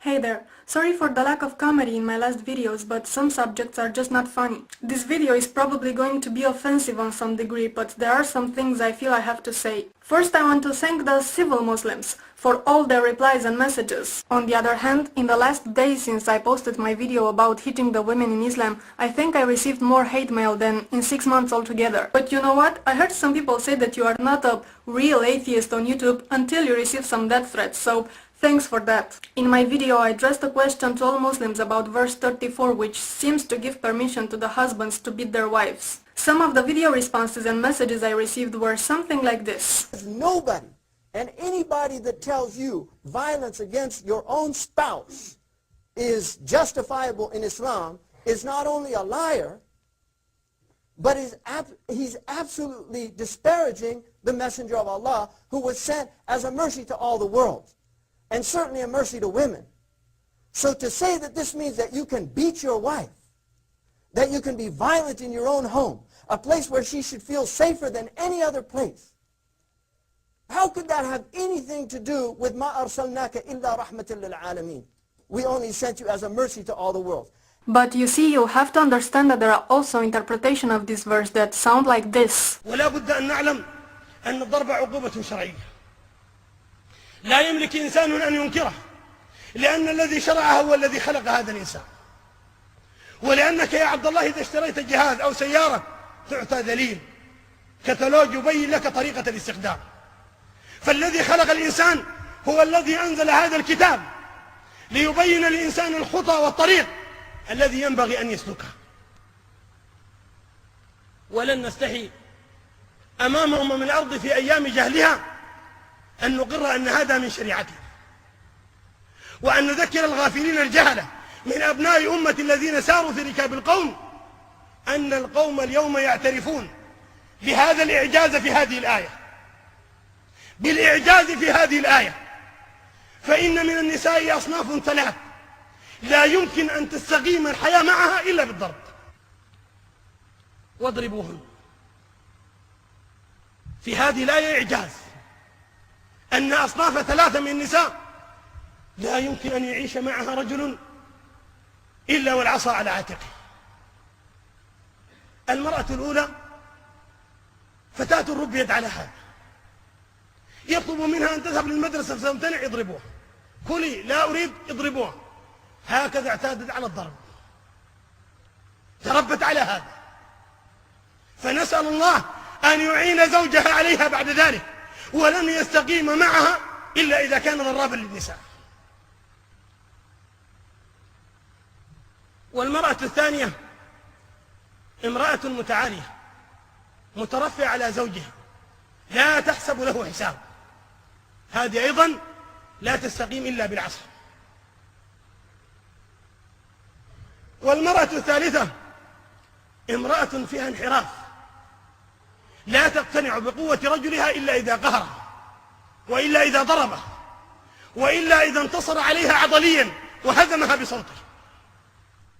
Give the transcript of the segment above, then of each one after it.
Hey there, sorry for the lack of comedy in my last videos, but some subjects are just not funny. This video is probably going to be offensive on some degree, but there are some things I feel I have to say. First, I want to thank the civil Muslims for all their replies and messages. On the other hand, in the last days since I posted my video about hitting the women in Islam, I think I received more hate mail than in 6 months altogether. But you know what? I heard some people say that you are not a real atheist on YouTube until you receive some death threats, so thanks for that. In my video I addressed a question to all Muslims about verse 34, which seems to give permission to the husbands to beat their wives. Some of the video responses and messages I received were something like this. Nobody and anybody that tells you violence against your own spouse is justifiable in Islam is not only a liar, but he's absolutely disparaging the Messenger of Allah, who was sent as a mercy to all the world, and certainly a mercy to women. So to say that this means that you can beat your wife, that you can be violent in your own home, a place where she should feel safer than any other place, how could that have anything to do with مَا أَرْسَلْنَاكَ إِلَّا رَحْمَةً لِلْعَالَمِينَ? We only sent you as a mercy to all the world. But you see, you have to understand that there are also interpretations of this verse that sound like this. ولا بد أن نعلم أن الضرب عقوبة شرعية لا يملك إنسان أن ينكره، لأن الذي شرعها هو الذي خلق هذا الإنسان. ولأنك يا عبد الله إذا اشتريت جهاز أو سيارة تعطى دليل كتالوج يبين لك طريقة الاستخدام. فالذي خلق الإنسان هو الذي أنزل هذا الكتاب ليبين للإنسان الخطى والطريق الذي ينبغي أن يسلكه. ولن نستحي أمام أمم الأرض في أيام جهلها أن نقر أن هذا من شريعته، وأن نذكر الغافلين الجهلة من أبناء أمة الذين ساروا في ركاب القوم أن القوم اليوم يعترفون بهذا الإعجاز في هذه الآية، بالإعجاز في هذه الآية. فإن من النساء أصناف ثلاث لا يمكن أن تستقيم الحياة معها إلا بالضرب. واضربوهن. في هذه الآية إعجاز أن أصناف ثلاثة من النساء لا يمكن أن يعيش معها رجل إلا والعصا على عاتقه. المرأة الأولى فتاة ربيت على هذا، يطلب منها أن تذهب للمدرسة فتمتنع، يضربوها. كلي، لا أريد، يضربوها. هكذا اعتادت على الضرب، تربت على هذا. فنسأل الله أن يعين زوجها عليها بعد ذلك، ولن يستقيم معها إلا إذا كان ضرابا للنساء. والمرأة الثانية امرأة متعالية مترفعة على زوجها لا تحسب له حساب، هذه أيضا لا تستقيم إلا بالعصر. والمرأة الثالثة امرأة فيها انحراف لا تقتنع بقوة رجلها إلا إذا قهره، وإلا إذا ضربه، وإلا إذا انتصر عليها عضليا وهزمها بصوته.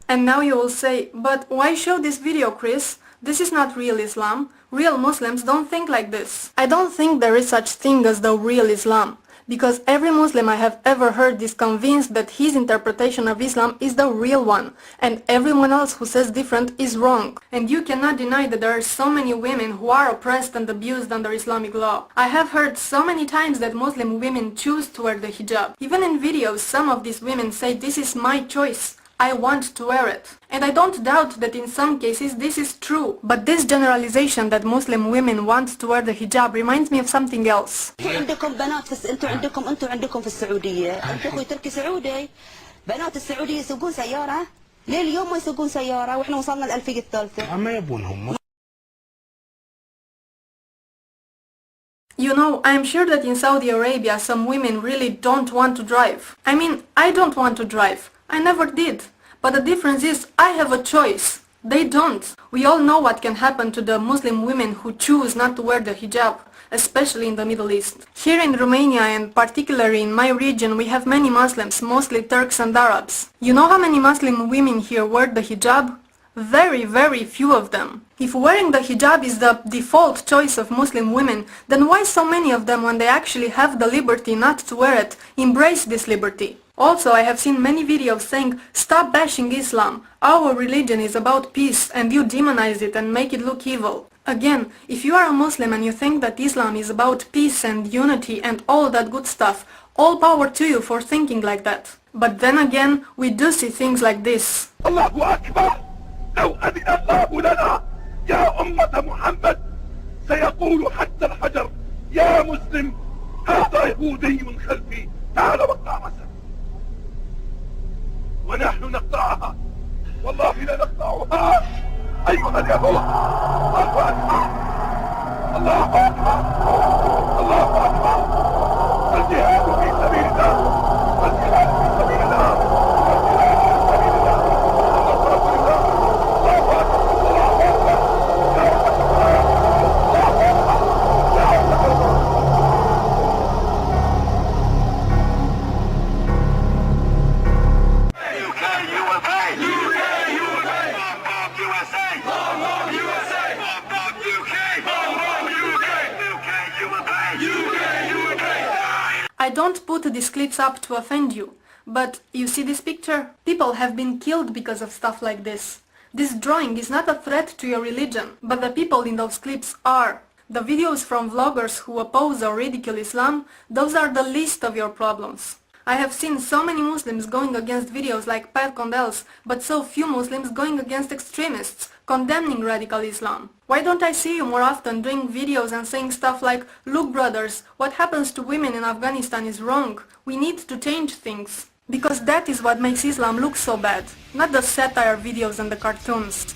And now you will say, but why show this video, Chris? This is not real Islam. Real Muslims don't think like this. I don't think there is such thing as the real Islam, because every Muslim I have ever heard is convinced that his interpretation of Islam is the real one, and everyone else who says different is wrong. And you cannot deny that there are so many women who are oppressed and abused under Islamic law. I have heard so many times that Muslim women choose to wear the hijab. Even in videos, some of these women say, this is my choice, I want to wear it. And I don't doubt that in some cases this is true. But this generalization that Muslim women want to wear the hijab reminds me of something else. عندكم بنات انتوا عندكم في السعودية، انتوا اخوي تركي سعودي، بنات السعودية يسوقون سيارة، ليه اليوم ما يسوقون سيارة واحنا وصلنا الألفية الثالثة؟ ما يبونهم. You know, I'm sure that in Saudi Arabia some women really don't want to drive. I mean, I don't want to drive. I never did. But the difference is, I have a choice. They don't. We all know what can happen to the Muslim women who choose not to wear the hijab, especially in the Middle East. Here in Romania, and particularly in my region, we have many Muslims, mostly Turks and Arabs. You know how many Muslim women here wear the hijab? Very, very few of them. If wearing the hijab is the default choice of Muslim women, then why so many of them, when they actually have the liberty not to wear it, embrace this liberty? Also, I have seen many videos saying, stop bashing Islam, our religion is about peace and you demonize it and make it look evil. Again, if you are a Muslim and you think that Islam is about peace and unity and all that good stuff, all power to you for thinking like that. But then again, we do see things like this. Allahu Akbar! لو أذن الله لنا يا أمة محمد سيقول حتى الحجر يا مسلم هذا يهودي خلفي تعال وقع مسا ونحن نقطعها والله لا نقطعها أيها اليهود الله أكبر الله أكبر الله أكبر الجهاد في سبيل الله الجهاد في سبيل الله الجهاد في سبيل الله نصرة الله الله أكبر الله أكبر يا رب الله أكبر يا رب الله. I don't put these clips up to offend you, but you see this picture? People have been killed because of stuff like this. This drawing is not a threat to your religion, but the people in those clips are. The videos from vloggers who oppose or ridicule Islam, those are the least of your problems. I have seen so many Muslims going against videos like Pat Condell's, but so few Muslims going against extremists, condemning radical Islam. Why don't I see you more often doing videos and saying stuff like, look brothers, what happens to women in Afghanistan is wrong, we need to change things. Because that is what makes Islam look so bad, not the satire videos and the cartoons.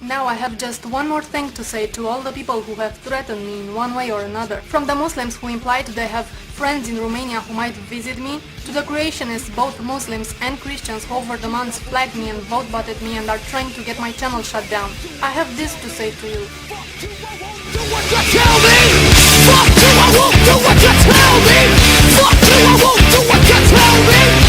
Now I have just one more thing to say to all the people who have threatened me in one way or another. From the Muslims who implied they have friends in Romania who might visit me, to the creationists, both Muslims and Christians, who over the months flagged me and vote-botted me and are trying to get my channel shut down. I have this to say to you. Do what you tell me! Fuck you, I won't do what you tell me! Fuck you, I won't do what you tell me!